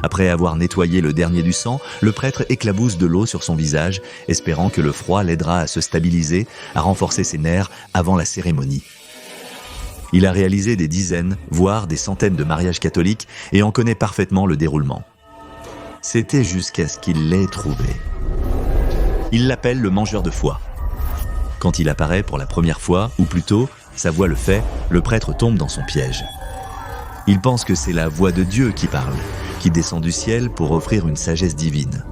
Après avoir nettoyé le dernier du sang, le prêtre éclabousse de l'eau sur son visage, espérant que le froid l'aidera à se stabiliser, à renforcer ses nerfs avant la cérémonie. Il a réalisé des dizaines, voire des centaines de mariages catholiques et en connaît parfaitement le déroulement. C'était jusqu'à ce qu'il l'ait trouvé. Il l'appelle le mangeur de foie. Quand il apparaît pour la première fois, ou plutôt, sa voix le fait, le prêtre tombe dans son piège. Il pense que c'est la voix de Dieu qui parle, qui descend du ciel pour offrir une sagesse divine.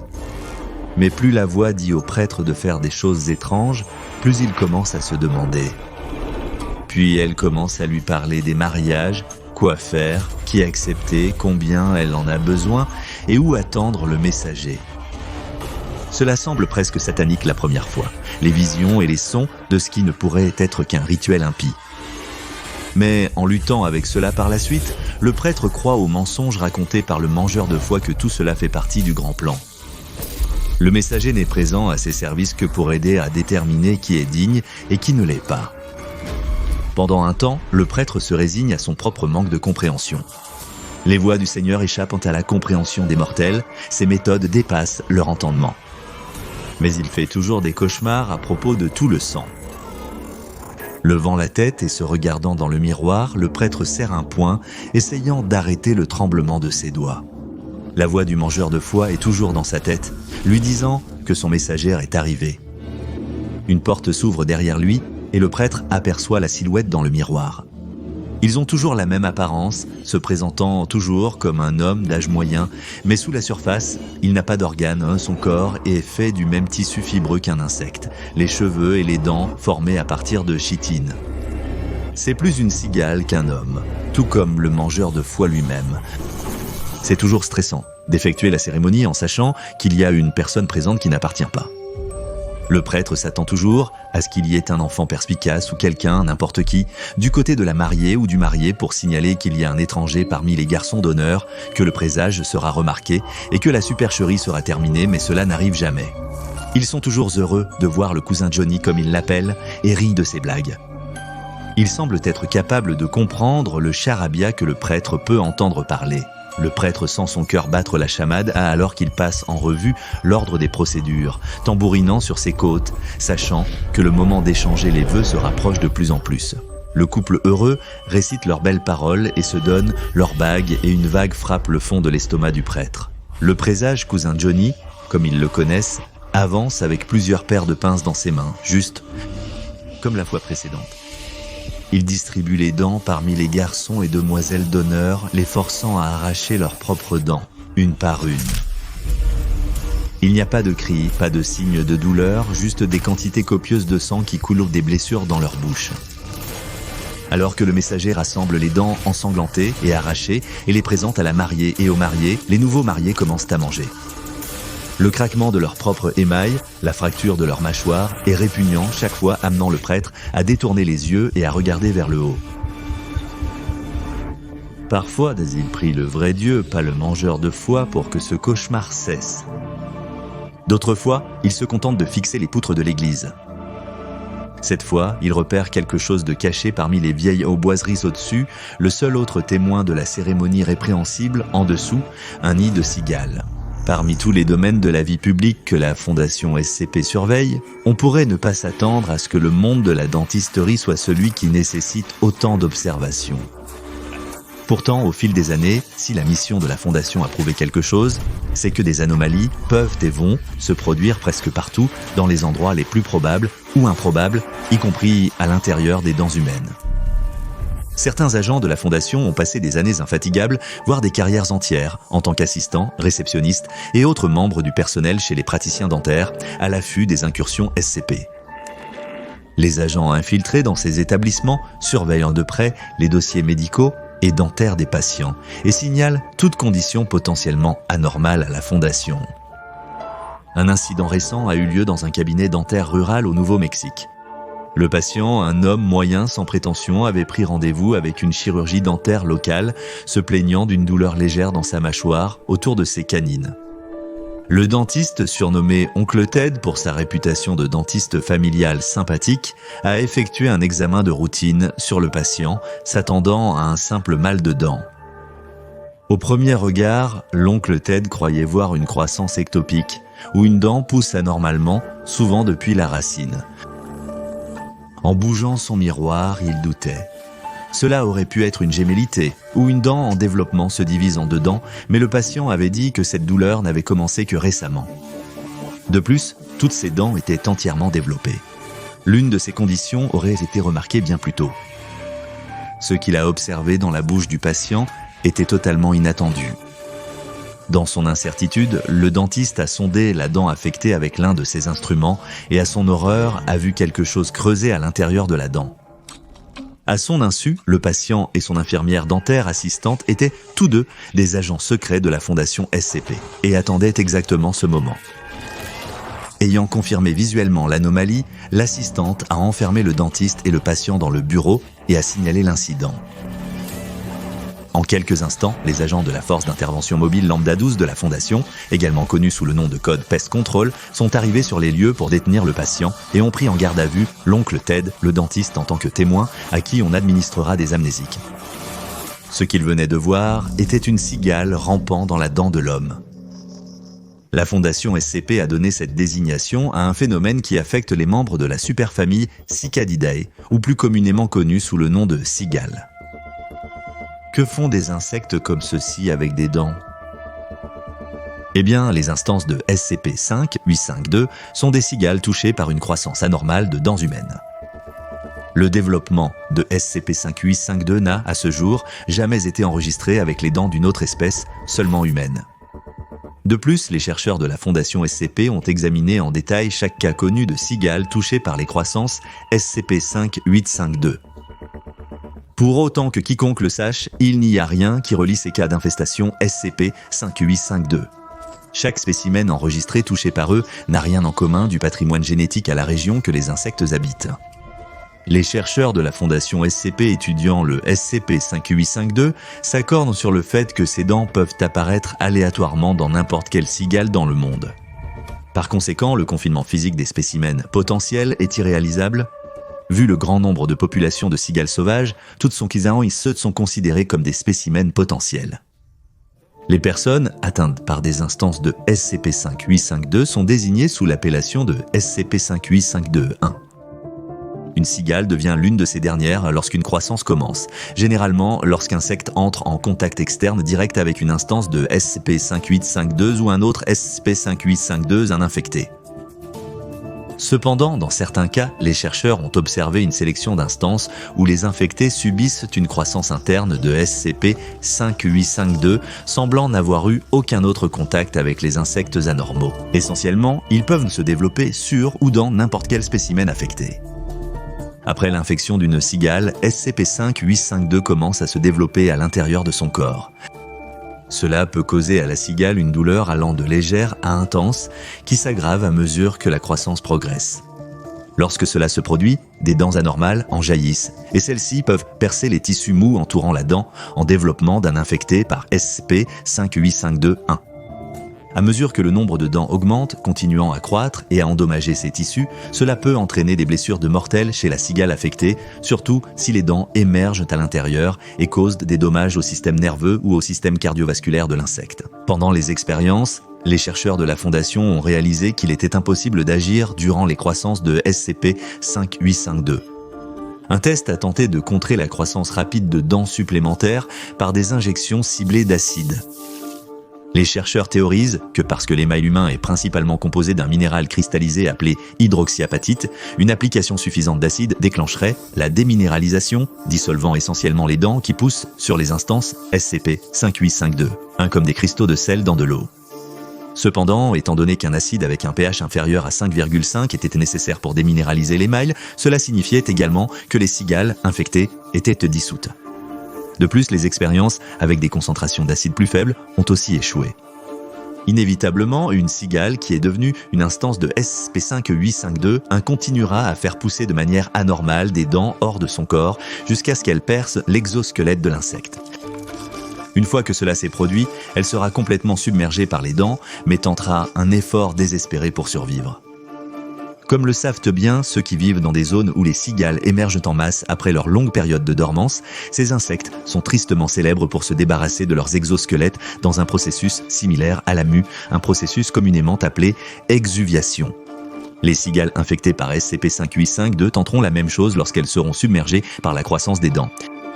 Mais plus la voix dit au prêtre de faire des choses étranges, plus il commence à se demander. Puis elle commence à lui parler des mariages, quoi faire, qui accepter, combien elle en a besoin et où attendre le messager. Cela semble presque satanique la première fois, les visions et les sons de ce qui ne pourrait être qu'un rituel impie. Mais en luttant avec cela par la suite, le prêtre croit aux mensonges racontés par le mangeur de foie que tout cela fait partie du grand plan. Le messager n'est présent à ses services que pour aider à déterminer qui est digne et qui ne l'est pas. Pendant un temps, le prêtre se résigne à son propre manque de compréhension. Les voix du Seigneur échappent à la compréhension des mortels, ses méthodes dépassent leur entendement. Mais il fait toujours des cauchemars à propos de tout le sang. Levant la tête et se regardant dans le miroir, le prêtre serre un poing, essayant d'arrêter le tremblement de ses doigts. La voix du mangeur de foie est toujours dans sa tête, lui disant que son messager est arrivé. Une porte s'ouvre derrière lui et le prêtre aperçoit la silhouette dans le miroir. Ils ont toujours la même apparence, se présentant toujours comme un homme d'âge moyen, mais sous la surface, il n'a pas d'organes, son corps est fait du même tissu fibreux qu'un insecte, les cheveux et les dents formés à partir de chitine. C'est plus une cigale qu'un homme, tout comme le mangeur de foie lui-même. C'est toujours stressant d'effectuer la cérémonie en sachant qu'il y a une personne présente qui n'appartient pas. Le prêtre s'attend toujours à ce qu'il y ait un enfant perspicace ou quelqu'un, n'importe qui, du côté de la mariée ou du marié pour signaler qu'il y a un étranger parmi les garçons d'honneur, que le présage sera remarqué et que la supercherie sera terminée, mais cela n'arrive jamais. Ils sont toujours heureux de voir le cousin Johnny comme ils l'appellent et rient de ses blagues. Ils semblent être capables de comprendre le charabia que le prêtre peut entendre parler. Le prêtre sent son cœur battre la chamade alors qu'il passe en revue l'ordre des procédures, tambourinant sur ses côtes, sachant que le moment d'échanger les vœux se rapproche de plus en plus. Le couple heureux récite leurs belles paroles et se donne leurs bagues et une vague frappe le fond de l'estomac du prêtre. Le présage cousin Johnny, comme ils le connaissent, avance avec plusieurs paires de pinces dans ses mains, juste comme la fois précédente. Il distribue les dents parmi les garçons et demoiselles d'honneur, les forçant à arracher leurs propres dents, une par une. Il n'y a pas de cris, pas de signes de douleur, juste des quantités copieuses de sang qui coulent des blessures dans leur bouche. Alors que le messager rassemble les dents ensanglantées et arrachées et les présente à la mariée et aux mariés, les nouveaux mariés commencent à manger. Le craquement de leur propre émail, la fracture de leur mâchoire est répugnant chaque fois amenant le prêtre à détourner les yeux et à regarder vers le haut. Parfois, il prie le vrai Dieu, pas le mangeur de foie, pour que ce cauchemar cesse. D'autres fois, il se contente de fixer les poutres de l'église. Cette fois, il repère quelque chose de caché parmi les vieilles hautboiseries au-dessus, le seul autre témoin de la cérémonie répréhensible, en dessous, un nid de cigales. Parmi tous les domaines de la vie publique que la Fondation SCP surveille, on pourrait ne pas s'attendre à ce que le monde de la dentisterie soit celui qui nécessite autant d'observation. Pourtant, au fil des années, si la mission de la Fondation a prouvé quelque chose, c'est que des anomalies peuvent et vont se produire presque partout, dans les endroits les plus probables ou improbables, y compris à l'intérieur des dents humaines. Certains agents de la Fondation ont passé des années infatigables, voire des carrières entières, en tant qu'assistants, réceptionnistes et autres membres du personnel chez les praticiens dentaires, à l'affût des incursions SCP. Les agents infiltrés dans ces établissements surveillent de près les dossiers médicaux et dentaires des patients et signalent toute condition potentiellement anormale à la Fondation. Un incident récent a eu lieu dans un cabinet dentaire rural au Nouveau-Mexique. Le patient, un homme moyen sans prétention, avait pris rendez-vous avec une chirurgie dentaire locale, se plaignant d'une douleur légère dans sa mâchoire, autour de ses canines. Le dentiste, surnommé Oncle Ted pour sa réputation de dentiste familial sympathique, a effectué un examen de routine sur le patient, s'attendant à un simple mal de dents. Au premier regard, l'oncle Ted croyait voir une croissance ectopique, où une dent pousse anormalement, souvent depuis la racine. En bougeant son miroir, il doutait. Cela aurait pu être une gémellité, ou une dent en développement se divise en deux dents, mais le patient avait dit que cette douleur n'avait commencé que récemment. De plus, toutes ses dents étaient entièrement développées. L'une de ces conditions aurait été remarquée bien plus tôt. Ce qu'il a observé dans la bouche du patient était totalement inattendu. Dans son incertitude, le dentiste a sondé la dent affectée avec l'un de ses instruments et à son horreur a vu quelque chose creuser à l'intérieur de la dent. À son insu, le patient et son infirmière dentaire assistante étaient tous deux des agents secrets de la fondation SCP et attendaient exactement ce moment. Ayant confirmé visuellement l'anomalie, l'assistante a enfermé le dentiste et le patient dans le bureau et a signalé l'incident. En quelques instants, les agents de la force d'intervention mobile Lambda 12 de la Fondation, également connue sous le nom de code Pest Control, sont arrivés sur les lieux pour détenir le patient et ont pris en garde à vue l'oncle Ted, le dentiste en tant que témoin, à qui on administrera des amnésiques. Ce qu'ils venaient de voir était une cigale rampant dans la dent de l'homme. La Fondation SCP a donné cette désignation à un phénomène qui affecte les membres de la superfamille Cicadidae, ou plus communément connu sous le nom de cigale. Que font des insectes comme ceux-ci avec des dents? Eh bien, les instances de SCP-5852 sont des cigales touchées par une croissance anormale de dents humaines. Le développement de SCP-5852 n'a, à ce jour, jamais été enregistré avec les dents d'une autre espèce, seulement humaine. De plus, les chercheurs de la Fondation SCP ont examiné en détail chaque cas connu de cigales touchées par les croissances SCP-5852. Pour autant que quiconque le sache, il n'y a rien qui relie ces cas d'infestation SCP-5852. Chaque spécimen enregistré touché par eux n'a rien en commun du patrimoine génétique à la région que les insectes habitent. Les chercheurs de la Fondation SCP étudiant le SCP-5852 s'accordent sur le fait que ces dents peuvent apparaître aléatoirement dans n'importe quelle cigale dans le monde. Par conséquent, le confinement physique des spécimens potentiels est irréalisable. Vu le grand nombre de populations de cigales sauvages, toutes sont considérées comme des spécimens potentiels. Les personnes atteintes par des instances de SCP-5852 sont désignées sous l'appellation de SCP-5852-1. Une cigale devient l'une de ces dernières lorsqu'une croissance commence, généralement lorsqu'un insecte entre en contact externe direct avec une instance de SCP-5852 ou un autre SCP-5852, un infecté. Cependant, dans certains cas, les chercheurs ont observé une sélection d'instances où les infectés subissent une croissance interne de SCP-5852, semblant n'avoir eu aucun autre contact avec les insectes anormaux. Essentiellement, ils peuvent se développer sur ou dans n'importe quel spécimen affecté. Après l'infection d'une cigale, SCP-5852 commence à se développer à l'intérieur de son corps. Cela peut causer à la cigale une douleur allant de légère à intense, qui s'aggrave à mesure que la croissance progresse. Lorsque cela se produit, des dents anormales en jaillissent, et celles-ci peuvent percer les tissus mous entourant la dent en développement d'un infecté par SCP-5852-1. À mesure que le nombre de dents augmente, continuant à croître et à endommager ces tissus, cela peut entraîner des blessures de mortelles chez la cigale affectée, surtout si les dents émergent à l'intérieur et causent des dommages au système nerveux ou au système cardiovasculaire de l'insecte. Pendant les expériences, les chercheurs de la Fondation ont réalisé qu'il était impossible d'agir durant les croissances de SCP-5852. Un test a tenté de contrer la croissance rapide de dents supplémentaires par des injections ciblées d'acide. Les chercheurs théorisent que parce que l'émail humain est principalement composé d'un minéral cristallisé appelé hydroxyapatite, une application suffisante d'acide déclencherait la déminéralisation, dissolvant essentiellement les dents qui poussent sur les instances SCP-5852, comme des cristaux de sel dans de l'eau. Cependant, étant donné qu'un acide avec un pH inférieur à 5,5 était nécessaire pour déminéraliser l'émail, cela signifiait également que les cigales infectées étaient dissoutes. De plus, les expériences avec des concentrations d'acide plus faibles ont aussi échoué. Inévitablement, une cigale qui est devenue une instance de SCP-5852 continuera à faire pousser de manière anormale des dents hors de son corps jusqu'à ce qu'elle perce l'exosquelette de l'insecte. Une fois que cela s'est produit, elle sera complètement submergée par les dents, mais tentera un effort désespéré pour survivre. Comme le savent bien ceux qui vivent dans des zones où les cigales émergent en masse après leur longue période de dormance, ces insectes sont tristement célèbres pour se débarrasser de leurs exosquelettes dans un processus similaire à la mue, un processus communément appelé exuviation. Les cigales infectées par SCP-585-2 tenteront la même chose lorsqu'elles seront submergées par la croissance des dents.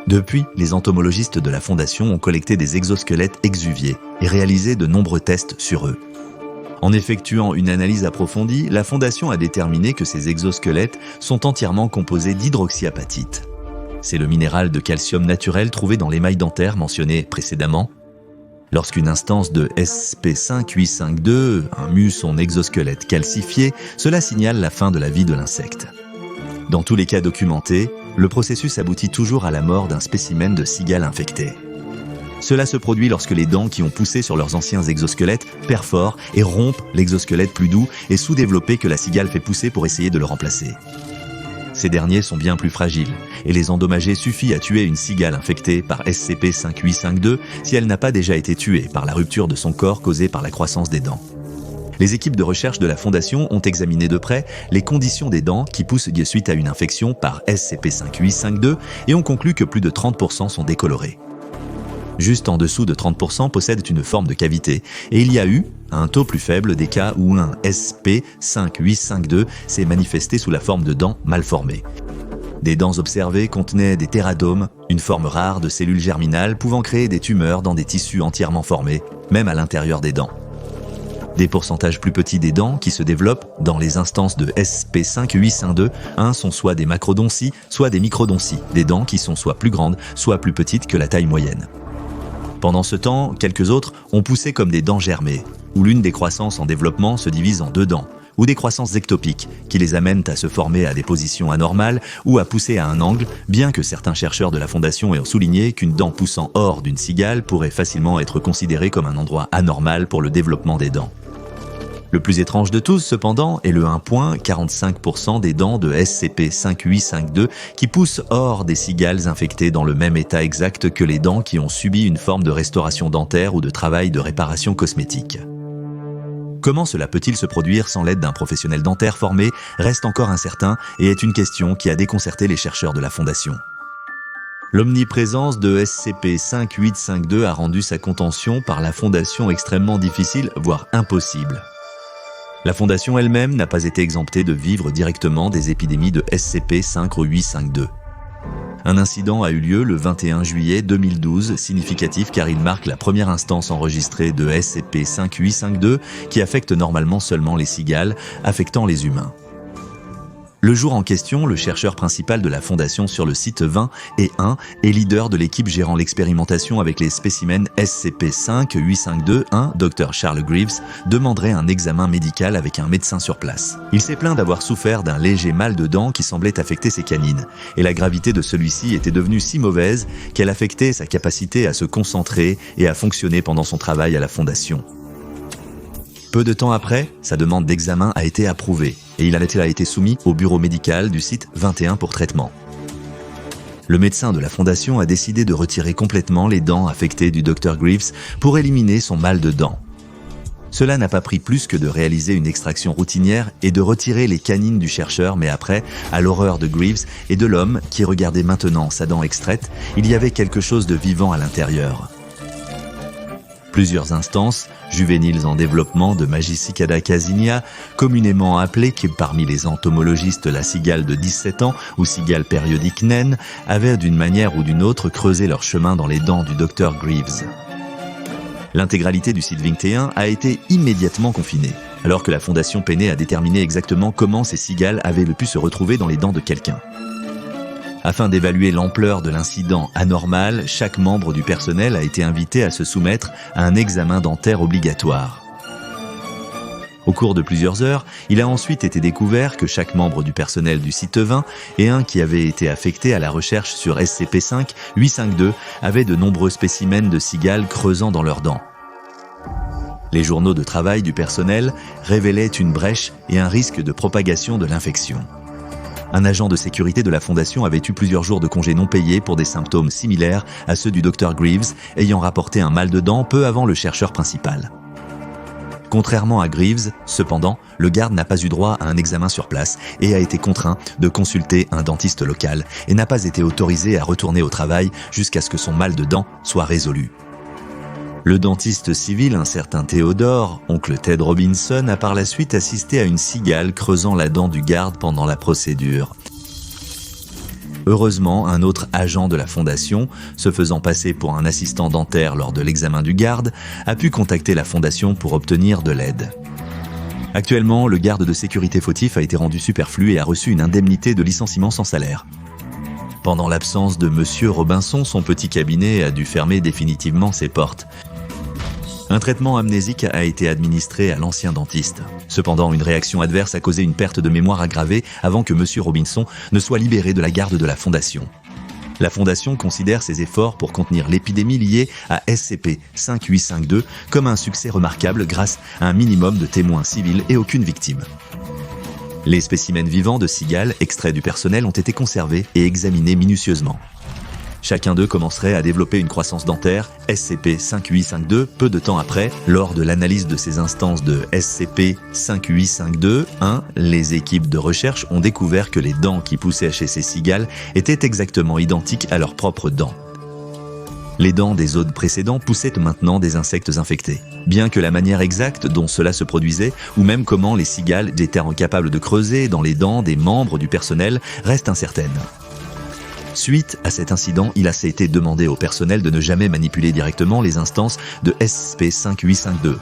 Depuis, les entomologistes de la Fondation ont collecté des exosquelettes exuviés et réalisé de nombreux tests sur eux. En effectuant une analyse approfondie, la Fondation a déterminé que ces exosquelettes sont entièrement composés d'hydroxyapatite. C'est le minéral de calcium naturel trouvé dans l'émail dentaire mentionné précédemment. Lorsqu'une instance de SCP-585-2 mue son exosquelette calcifié, cela signale la fin de la vie de l'insecte. Dans tous les cas documentés, le processus aboutit toujours à la mort d'un spécimen de cigale infecté. Cela se produit lorsque les dents qui ont poussé sur leurs anciens exosquelettes perforent et rompent l'exosquelette plus doux et sous-développé que la cigale fait pousser pour essayer de le remplacer. Ces derniers sont bien plus fragiles, et les endommager suffit à tuer une cigale infectée par SCP-585-2 si elle n'a pas déjà été tuée par la rupture de son corps causée par la croissance des dents. Les équipes de recherche de la Fondation ont examiné de près les conditions des dents qui poussent suite à une infection par SCP-585-2 et ont conclu que plus de 30% sont décolorées. Juste en dessous de 30% possèdent une forme de cavité, et il y a eu un taux plus faible des cas où un SCP-585-2 s'est manifesté sous la forme de dents mal formées. Des dents observées contenaient des téradomes, une forme rare de cellules germinales pouvant créer des tumeurs dans des tissus entièrement formés, même à l'intérieur des dents. Des pourcentages plus petits des dents qui se développent dans les instances de SCP-585-2 sont soit des macrodonties, soit des microdonties, des dents qui sont soit plus grandes, soit plus petites que la taille moyenne. Pendant ce temps, quelques autres ont poussé comme des dents germées, où l'une des croissances en développement se divise en 2 dents, ou des croissances ectopiques, qui les amènent à se former à des positions anormales ou à pousser à un angle, bien que certains chercheurs de la Fondation aient souligné qu'une dent poussant hors d'une cigale pourrait facilement être considérée comme un endroit anormal pour le développement des dents. Le plus étrange de tous, cependant, est le 1,45% des dents de SCP-585-2 qui poussent hors des cigales infectées dans le même état exact que les dents qui ont subi une forme de restauration dentaire ou de travail de réparation cosmétique. Comment cela peut-il se produire sans l'aide d'un professionnel dentaire formé reste encore incertain et est une question qui a déconcerté les chercheurs de la Fondation. L'omniprésence de SCP-585-2 a rendu sa contention par la Fondation extrêmement difficile, voire impossible. La Fondation elle-même n'a pas été exemptée de vivre directement des épidémies de SCP-585-2. Un incident a eu lieu le 21 juillet 2012, significatif car il marque la première instance enregistrée de SCP-585-2 qui affecte normalement seulement les cigales, affectant les humains. Le jour en question, le chercheur principal de la Fondation sur le site 20 et 1 est leader de l'équipe gérant l'expérimentation avec les spécimens SCP-585-2, Dr Charles Greaves, demanderait un examen médical avec un médecin sur place. Il s'est plaint d'avoir souffert d'un léger mal de dents qui semblait affecter ses canines, et la gravité de celui-ci était devenue si mauvaise qu'elle affectait sa capacité à se concentrer et à fonctionner pendant son travail à la Fondation. Peu de temps après, sa demande d'examen a été approuvée et il a été soumis au bureau médical du site 21 pour traitement. Le médecin de la Fondation a décidé de retirer complètement les dents affectées du Dr Greaves pour éliminer son mal de dents. Cela n'a pas pris plus que de réaliser une extraction routinière et de retirer les canines du chercheur, mais après, à l'horreur de Greaves et de l'homme qui regardait maintenant sa dent extraite, il y avait quelque chose de vivant à l'intérieur. Plusieurs instances, juvéniles en développement de Magicicada casinia, communément appelée parmi les entomologistes la cigale de 17 ans ou cigale périodique naine, avaient d'une manière ou d'une autre creusé leur chemin dans les dents du Dr Greaves. L'intégralité du site 21 a été immédiatement confinée, alors que la Fondation peinait à déterminer exactement comment ces cigales avaient pu se retrouver dans les dents de quelqu'un. Afin d'évaluer l'ampleur de l'incident anormal, chaque membre du personnel a été invité à se soumettre à un examen dentaire obligatoire. Au cours de plusieurs heures, il a ensuite été découvert que chaque membre du personnel du site 20 et un qui avait été affecté à la recherche sur SCP-585-2 avaient de nombreux spécimens de cigales creusant dans leurs dents. Les journaux de travail du personnel révélaient une brèche et un risque de propagation de l'infection. Un agent de sécurité de la Fondation avait eu plusieurs jours de congé non payés pour des symptômes similaires à ceux du Dr Greaves, ayant rapporté un mal de dents peu avant le chercheur principal. Contrairement à Greaves, cependant, le garde n'a pas eu droit à un examen sur place et a été contraint de consulter un dentiste local et n'a pas été autorisé à retourner au travail jusqu'à ce que son mal de dents soit résolu. Le dentiste civil, un certain Theodore, oncle Ted Robinson, a par la suite assisté à une cigale creusant la dent du garde pendant la procédure. Heureusement, un autre agent de la fondation, se faisant passer pour un assistant dentaire lors de l'examen du garde, a pu contacter la fondation pour obtenir de l'aide. Actuellement, le garde de sécurité fautif a été rendu superflu et a reçu une indemnité de licenciement sans salaire. Pendant l'absence de Monsieur Robinson, son petit cabinet a dû fermer définitivement ses portes. Un traitement amnésique a été administré à l'ancien dentiste. Cependant, une réaction adverse a causé une perte de mémoire aggravée avant que Monsieur Robinson ne soit libéré de la garde de la Fondation. La Fondation considère ses efforts pour contenir l'épidémie liée à SCP-5852 comme un succès remarquable grâce à un minimum de témoins civils et aucune victime. Les spécimens vivants de cigales extraits du personnel ont été conservés et examinés minutieusement. Chacun d'eux commencerait à développer une croissance dentaire SCP-5852 peu de temps après. Lors de l'analyse de ces instances de SCP-5852-1, les équipes de recherche ont découvert que les dents qui poussaient chez ces cigales étaient exactement identiques à leurs propres dents. Les dents des hôtes précédents poussaient maintenant des insectes infectés. Bien que la manière exacte dont cela se produisait, ou même comment les cigales étaient capables de creuser dans les dents des membres du personnel, reste incertaine. Suite à cet incident, il a été demandé au personnel de ne jamais manipuler directement les instances de SCP-5852-1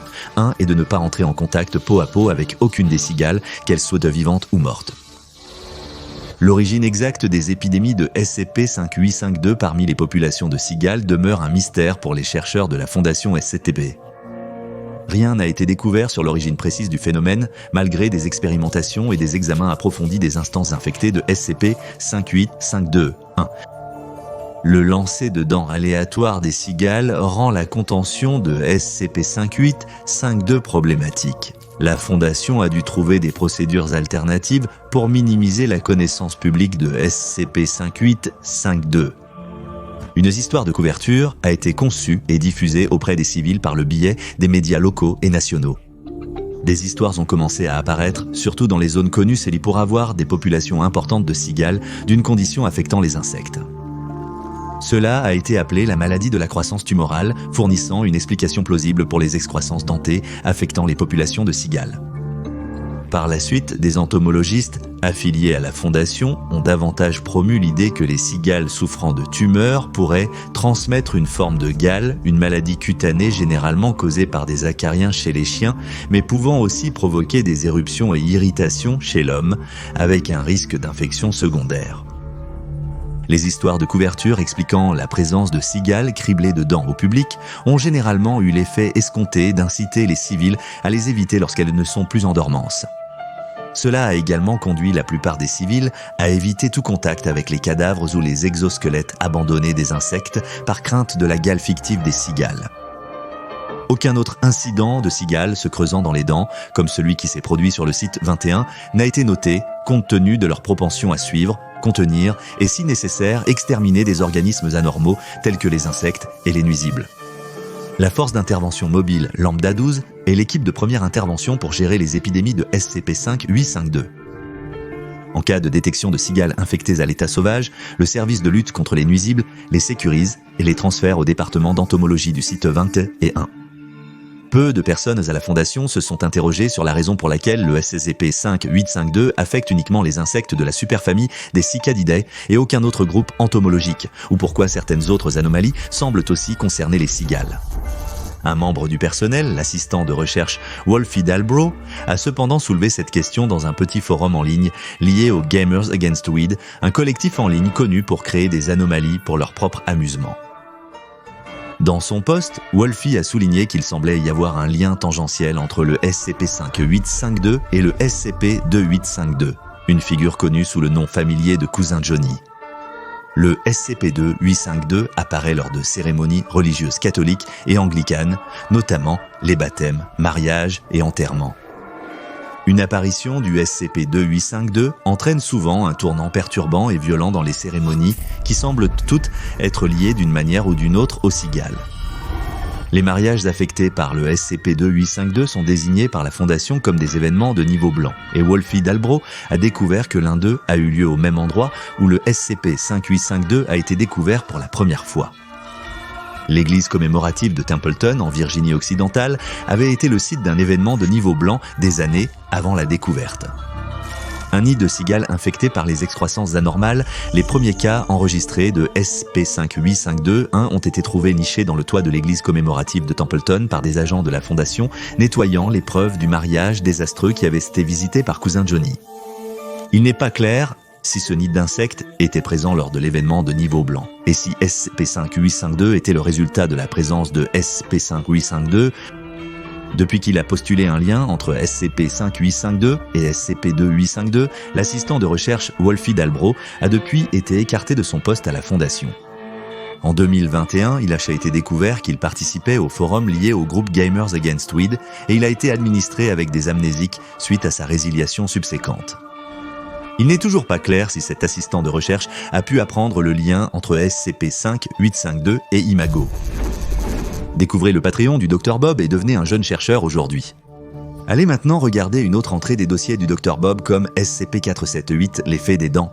et de ne pas entrer en contact peau à peau avec aucune des cigales, qu'elles soient vivantes ou mortes. L'origine exacte des épidémies de SCP-5852 parmi les populations de cigales demeure un mystère pour les chercheurs de la Fondation SCTP. Rien n'a été découvert sur l'origine précise du phénomène, malgré des expérimentations et des examens approfondis des instances infectées de SCP-5852-1. Le lancer de dents aléatoires des cigales rend la contention de SCP-5852 problématique. La Fondation a dû trouver des procédures alternatives pour minimiser la connaissance publique de SCP-5852. Une histoire de couverture a été conçue et diffusée auprès des civils par le biais des médias locaux et nationaux. Des histoires ont commencé à apparaître, surtout dans les zones connues celles pour avoir des populations importantes de cigales d'une condition affectant les insectes. Cela a été appelé la maladie de la croissance tumorale, fournissant une explication plausible pour les excroissances dentées affectant les populations de cigales. Par la suite, des entomologistes affiliés à la Fondation ont davantage promu l'idée que les cigales souffrant de tumeurs pourraient transmettre une forme de gale, une maladie cutanée généralement causée par des acariens chez les chiens, mais pouvant aussi provoquer des éruptions et irritations chez l'homme, avec un risque d'infection secondaire. Les histoires de couverture expliquant la présence de cigales criblées de dents au public ont généralement eu l'effet escompté d'inciter les civils à les éviter lorsqu'elles ne sont plus en dormance. Cela a également conduit la plupart des civils à éviter tout contact avec les cadavres ou les exosquelettes abandonnés des insectes par crainte de la gale fictive des cigales. Aucun autre incident de cigales se creusant dans les dents, comme celui qui s'est produit sur le site 21, n'a été noté compte tenu de leur propension à suivre, contenir et, si nécessaire, exterminer des organismes anormaux tels que les insectes et les nuisibles. La force d'intervention mobile Lambda 12 est l'équipe de première intervention pour gérer les épidémies de SCP-5852. En cas de détection de cigales infectées à l'état sauvage, le service de lutte contre les nuisibles les sécurise et les transfère au département d'entomologie du site 21. Peu de personnes à la Fondation se sont interrogées sur la raison pour laquelle le SCP-5852 affecte uniquement les insectes de la superfamille des Cicadidae et aucun autre groupe entomologique, ou pourquoi certaines autres anomalies semblent aussi concerner les cigales. Un membre du personnel, l'assistant de recherche Wolfie Dalbrough, a cependant soulevé cette question dans un petit forum en ligne lié au Gamers Against Weed, un collectif en ligne connu pour créer des anomalies pour leur propre amusement. Dans son post, Wolfie a souligné qu'il semblait y avoir un lien tangentiel entre le SCP-5852 et le SCP-2852, une figure connue sous le nom familier de Cousin Johnny. Le SCP-2852 apparaît lors de cérémonies religieuses catholiques et anglicanes, notamment les baptêmes, mariages et enterrements. Une apparition du SCP-2852 entraîne souvent un tournant perturbant et violent dans les cérémonies qui semblent toutes être liées d'une manière ou d'une autre aux cigales. Les mariages affectés par le SCP-2852 sont désignés par la Fondation comme des événements de niveau blanc, et Wolfie Dalbro a découvert que l'un d'eux a eu lieu au même endroit où le SCP-5852 a été découvert pour la première fois. L'église commémorative de Templeton, en Virginie occidentale, avait été le site d'un événement de niveau blanc des années avant la découverte. Un nid de cigales infecté par les excroissances anormales, les premiers cas enregistrés de SCP-5852-1 ont été trouvés nichés dans le toit de l'église commémorative de Templeton par des agents de la Fondation, nettoyant les preuves du mariage désastreux qui avait été visité par cousin Johnny. Il n'est pas clair si ce nid d'insectes était présent lors de l'événement de niveau blanc, et si SCP-5852 était le résultat de la présence de SCP-5852. Depuis qu'il a postulé un lien entre SCP-5852 et SCP-2852, l'assistant de recherche Wolfie Dalbro a depuis été écarté de son poste à la Fondation. En 2021, il a été découvert qu'il participait au forum lié au groupe Gamers Against Weed et il a été administré avec des amnésiques suite à sa résiliation subséquente. Il n'est toujours pas clair si cet assistant de recherche a pu apprendre le lien entre SCP-5852 et Imago. Découvrez le Patreon du Dr Bob et devenez un jeune chercheur aujourd'hui. Allez maintenant regarder une autre entrée des dossiers du Dr Bob comme SCP-478, l'effet des dents.